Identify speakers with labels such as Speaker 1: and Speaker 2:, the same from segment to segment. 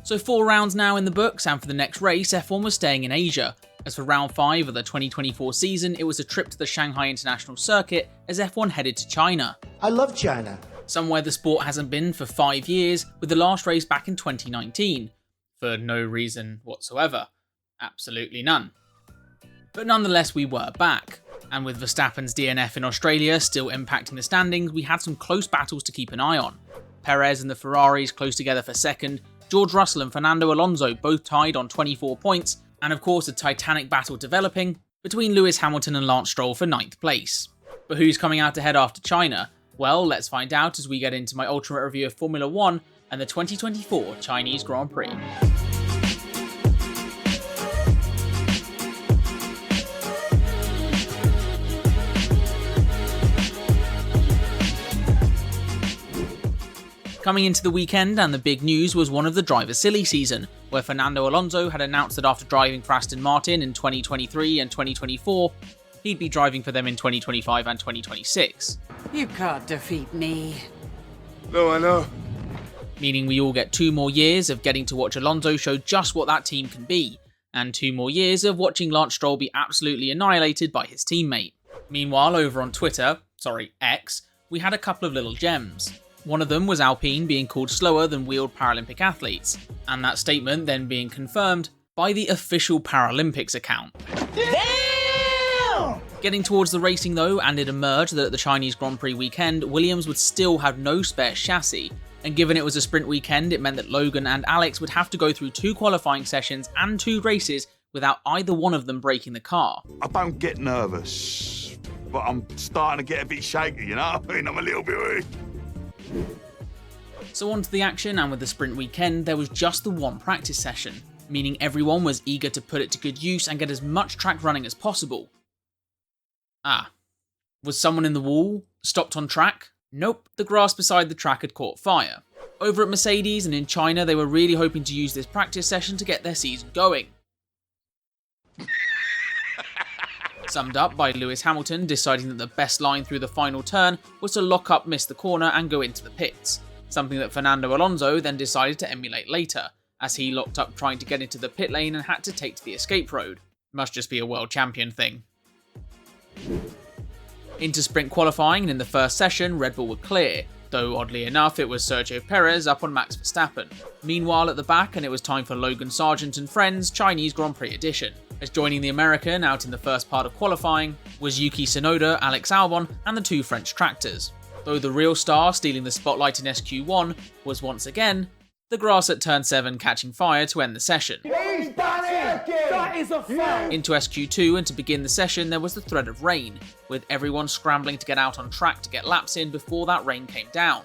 Speaker 1: So 4 rounds now in the books, and for the next race, F1 was staying in Asia. As for round 5 of the 2024 season, it was a trip to the Shanghai International Circuit as F1 headed to China.
Speaker 2: I love China.
Speaker 1: Somewhere the sport hasn't been for 5 years, with the last race back in 2019. For no reason whatsoever. Absolutely none. But nonetheless, we were back. And with Verstappen's DNF in Australia still impacting the standings, we had some close battles to keep an eye on. Perez and the Ferraris close together for second, George Russell and Fernando Alonso both tied on 24 points, and of course a titanic battle developing between Lewis Hamilton and Lance Stroll for 9th place. But who's coming out ahead after China? Well, let's find out as we get into my ultimate review of Formula 1 and the 2024 Chinese Grand Prix. Coming into the weekend, and the big news was one of the driver silly season, where Fernando Alonso had announced that after driving for Aston Martin in 2023 and 2024, he'd be driving for them in 2025 and 2026.
Speaker 3: You can't defeat me.
Speaker 4: No, I know.
Speaker 1: Meaning we all get 2 more years of getting to watch Alonso show just what that team can be, and 2 more years of watching Lance Stroll be absolutely annihilated by his teammate. Meanwhile, over on Twitter, X, we had a couple of little gems. One of them was Alpine being called slower than wheeled Paralympic athletes, and that statement then being confirmed by the official Paralympics account.
Speaker 2: Damn!
Speaker 1: Getting towards the racing though, and it emerged that at the Chinese Grand Prix weekend, Williams would still have no spare chassis, and given it was a sprint weekend, it meant that Logan and Alex would have to go through 2 qualifying sessions and 2 races without either one of them breaking the car.
Speaker 4: I don't get nervous, but I'm starting to get a bit shaky, you know? I mean, I'm a little bit weak.
Speaker 1: So on to the action, and with the sprint weekend, there was just the 1 practice session, meaning everyone was eager to put it to good use and get as much track running as possible. Was someone in the wall? Stopped on track? Nope, the grass beside the track had caught fire. Over at Mercedes and in China, they were really hoping to use this practice session to get their season going. Summed up by Lewis Hamilton deciding that the best line through the final turn was to lock up, miss the corner and go into the pits, something that Fernando Alonso then decided to emulate later, as he locked up trying to get into the pit lane and had to take to the escape road. Must just be a world champion thing. Into sprint qualifying, and in the first session Red Bull were clear, though oddly enough it was Sergio Perez up on Max Verstappen. Meanwhile at the back, and it was time for Logan Sargent and friends Chinese Grand Prix edition, as joining the American out in the first part of qualifying was Yuki Tsunoda, Alex Albon and the 2 French tractors. Though the real star stealing the spotlight in SQ1 was once again the grass at turn 7 catching fire to end the session.
Speaker 2: That is a foul!
Speaker 1: Into SQ2, and to begin the session there was the threat of rain, with everyone scrambling to get out on track to get laps in before that rain came down.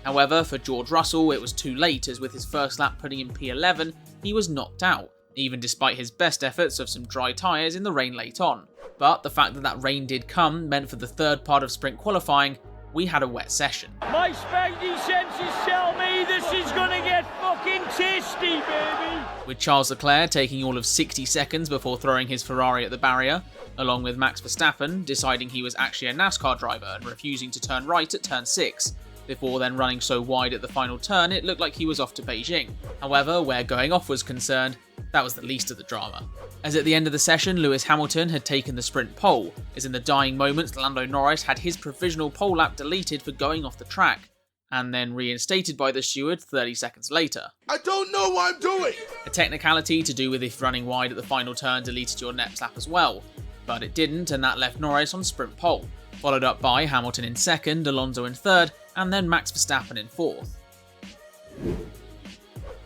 Speaker 1: However, for George Russell it was too late, as with his first lap putting in P11, he was knocked out, even despite his best efforts of some dry tyres in the rain late on. But the fact that that rain did come meant for the third part of sprint qualifying, we had a wet session.
Speaker 5: My spidey senses tell me this is gonna get fucking tasty, baby!
Speaker 1: With Charles Leclerc taking all of 60 seconds before throwing his Ferrari at the barrier, along with Max Verstappen deciding he was actually a NASCAR driver and refusing to turn right at turn 6, before then running so wide at the final turn it looked like he was off to Beijing. However, where going off was concerned, that was the least of the drama. As at the end of the session, Lewis Hamilton had taken the sprint pole, as in the dying moments Lando Norris had his provisional pole lap deleted for going off the track, and then reinstated by the steward 30 seconds later.
Speaker 4: I don't know what I'm doing!
Speaker 1: A technicality to do with if running wide at the final turn deleted your next lap as well, but it didn't, and that left Norris on sprint pole, followed up by Hamilton in second, Alonso in third, and then Max Verstappen in fourth.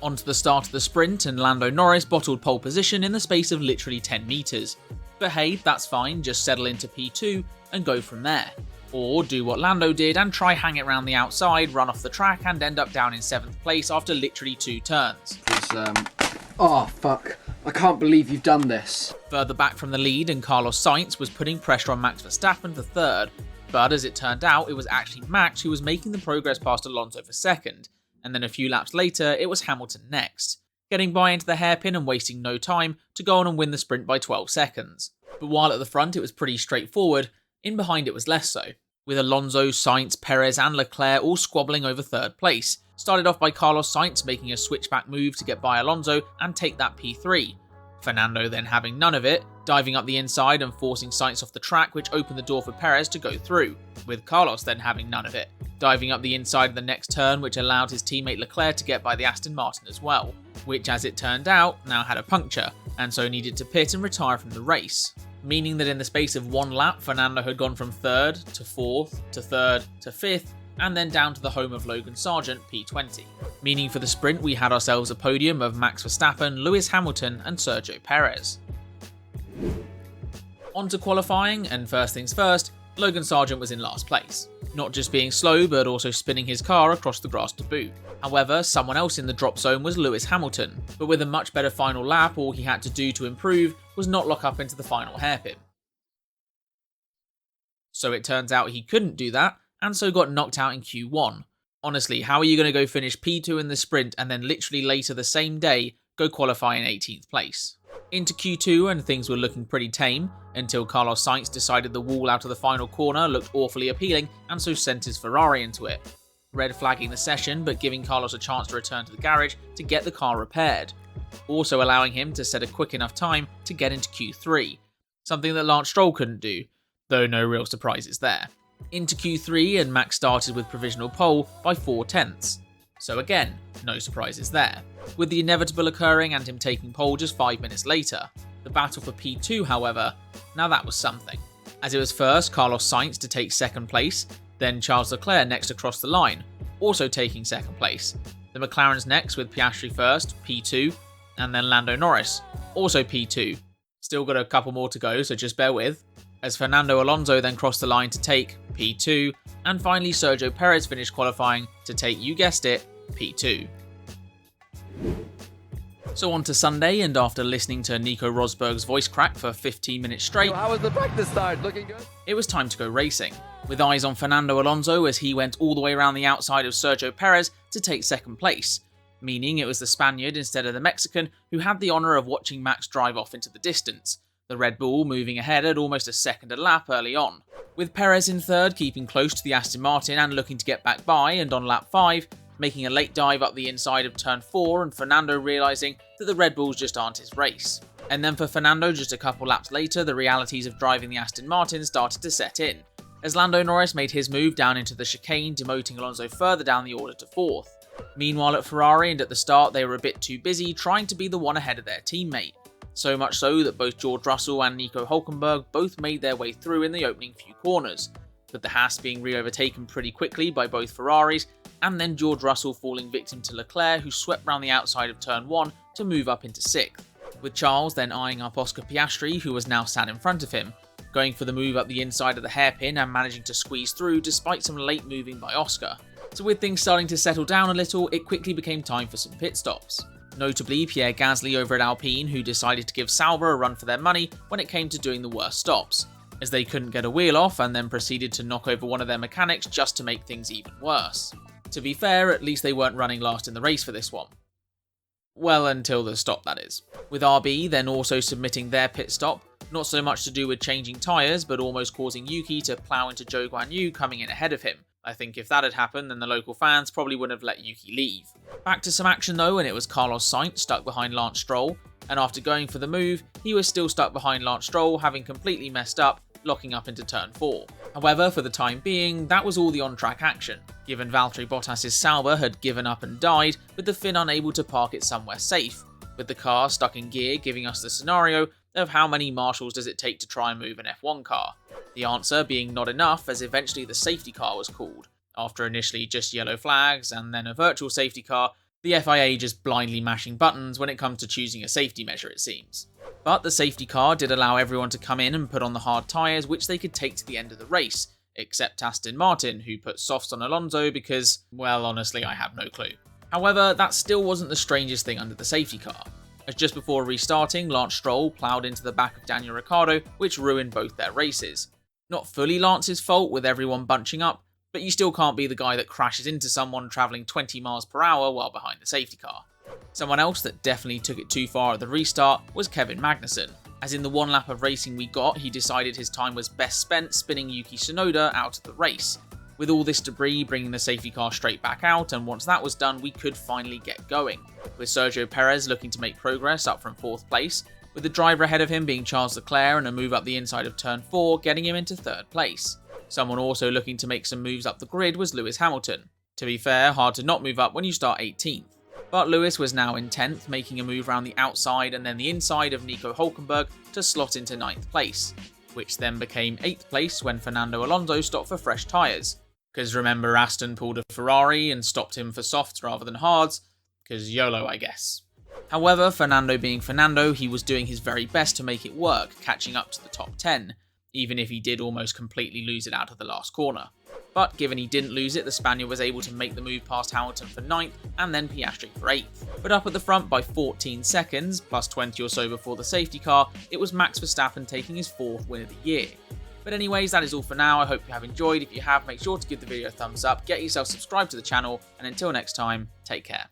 Speaker 1: On to the start of the sprint, and Lando Norris bottled pole position in the space of literally 10 metres. But hey, that's fine, just settle into P2 and go from there. Or do what Lando did and try hang it round the outside, run off the track and end up down in 7th place after literally 2 turns.
Speaker 6: Oh fuck, I can't believe you've done this.
Speaker 1: Further back from the lead, and Carlos Sainz was putting pressure on Max Verstappen for third, but as it turned out it was actually Max who was making the progress past Alonso for second, and then a few laps later it was Hamilton next, getting by into the hairpin and wasting no time to go on and win the sprint by 12 seconds. But while at the front it was pretty straightforward, in behind it was less so, with Alonso, Sainz, Perez and Leclerc all squabbling over third place, started off by Carlos Sainz making a switchback move to get by Alonso and take that P3. Fernando then having none of it, diving up the inside and forcing Sainz off the track, which opened the door for Perez to go through, with Carlos then having none of it, diving up the inside of the next turn, which allowed his teammate Leclerc to get by the Aston Martin as well, which as it turned out now had a puncture and so needed to pit and retire from the race, meaning that in the space of one lap Fernando had gone from 3rd to 4th to 3rd to 5th and then down to the home of Logan Sargent P20, meaning for the sprint we had ourselves a podium of Max Verstappen, Lewis Hamilton and Sergio Perez. On to qualifying, and first things first, Logan Sargent was in last place, not just being slow but also spinning his car across the grass to boot. However, someone else in the drop zone was Lewis Hamilton, but with a much better final lap all he had to do to improve was not lock up into the final hairpin. So it turns out he couldn't do that, and so got knocked out in Q1. Honestly, how are you going to go finish P2 in the sprint and then literally later the same day go qualify in 18th place? Into Q2 and things were looking pretty tame, until Carlos Sainz decided the wall out of the final corner looked awfully appealing and so sent his Ferrari into it, red flagging the session but giving Carlos a chance to return to the garage to get the car repaired, also allowing him to set a quick enough time to get into Q3, something that Lance Stroll couldn't do, though no real surprises there. Into Q3 and Max started with provisional pole by 4/10, so again, no surprises there, with the inevitable occurring and him taking pole just 5 minutes later. The battle for P2 however, now that was something, as it was first Carlos Sainz to take 2nd place, then Charles Leclerc next across the line, also taking 2nd place, the McLarens next with Piastri first, P2, and then Lando Norris, also P2, still got a couple more to go so just bear with, as Fernando Alonso then crossed the line to take P2, and finally Sergio Perez finished qualifying to take, you guessed it, P2. So on to Sunday, and after listening to Nico Rosberg's voice crack for 15 minutes straight,
Speaker 2: How was the practice start? Looking good?
Speaker 1: it was time to go racing, with eyes on Fernando Alonso as he went all the way around the outside of Sergio Perez to take 2nd place, meaning it was the Spaniard instead of the Mexican who had the honour of watching Max drive off into the distance, the Red Bull moving ahead at almost a second a lap early on, with Perez in 3rd keeping close to the Aston Martin and looking to get back by, and on lap 5, making a late dive up the inside of turn 4 and Fernando realising that the Red Bulls just aren't his race. And then for Fernando just a couple laps later, the realities of driving the Aston Martin started to set in, as Lando Norris made his move down into the chicane, demoting Alonso further down the order to 4th. Meanwhile at Ferrari and at the start they were a bit too busy trying to be the one ahead of their teammate, so much so that both George Russell and Nico Hülkenberg both made their way through in the opening few corners, with the Haas being re-overtaken pretty quickly by both Ferraris, and then George Russell falling victim to Leclerc, who swept round the outside of turn 1 to move up into 6th, with Charles then eyeing up Oscar Piastri, who was now sat in front of him, going for the move up the inside of the hairpin and managing to squeeze through despite some late moving by Oscar. So with things starting to settle down a little, it quickly became time for some pit stops. Notably Pierre Gasly over at Alpine, who decided to give Sauber a run for their money when it came to doing the worst stops, as they couldn't get a wheel off and then proceeded to knock over one of their mechanics just to make things even worse. To be fair, at least they weren't running last in the race for this one. Well, until the stop that is. With RB then also submitting their pit stop, not so much to do with changing tyres, but almost causing Yuki to plough into Zhou Guanyu coming in ahead of him. I think if that had happened, then the local fans probably wouldn't have let Yuki leave. Back to some action though, and it was Carlos Sainz stuck behind Lance Stroll, and after going for the move, he was still stuck behind Lance Stroll, having completely messed up, locking up into turn 4. However, for the time being, that was all the on-track action, given Valtteri Bottas' Sauber had given up and died, with the Finn unable to park it somewhere safe, with the car stuck in gear giving us the scenario of how many marshals does it take to try and move an F1 car, the answer being not enough, as eventually the safety car was called. After initially just yellow flags and then a virtual safety car, the FIA just blindly mashing buttons when it comes to choosing a safety measure it seems. But the safety car did allow everyone to come in and put on the hard tyres which they could take to the end of the race, except Aston Martin, who put softs on Alonso because, well, honestly I have no clue. However, that still wasn't the strangest thing under the safety car, as just before restarting, Lance Stroll ploughed into the back of Daniel Ricciardo, which ruined both their races. Not fully Lance's fault with everyone bunching up, but you still can't be the guy that crashes into someone travelling 20 miles per hour while behind the safety car. Someone else that definitely took it too far at the restart was Kevin Magnussen, as in the one lap of racing we got, he decided his time was best spent spinning Yuki Tsunoda out of the race, with all this debris bringing the safety car straight back out, and once that was done we could finally get going, with Sergio Perez looking to make progress up from 4th place, with the driver ahead of him being Charles Leclerc and a move up the inside of turn 4 getting him into 3rd place. Someone also looking to make some moves up the grid was Lewis Hamilton. To be fair, hard to not move up when you start 18th. But Lewis was now in 10th, making a move around the outside and then the inside of Nico Hülkenberg to slot into 9th place, which then became 8th place when Fernando Alonso stopped for fresh tyres. Because remember, Aston pulled a Ferrari and stopped him for softs rather than hards, because YOLO I guess. However, Fernando being Fernando, he was doing his very best to make it work, catching up to the top 10, even if he did almost completely lose it out of the last corner. But given he didn't lose it, the Spaniard was able to make the move past Hamilton for 9th and then Piastri for 8th. But up at the front by 14 seconds, plus 20 or so before the safety car, it was Max Verstappen taking his 4th win of the year. But anyways, that is all for now. I hope you have enjoyed. If you have, make sure to give the video a thumbs up, get yourself subscribed to the channel, and until next time, take care.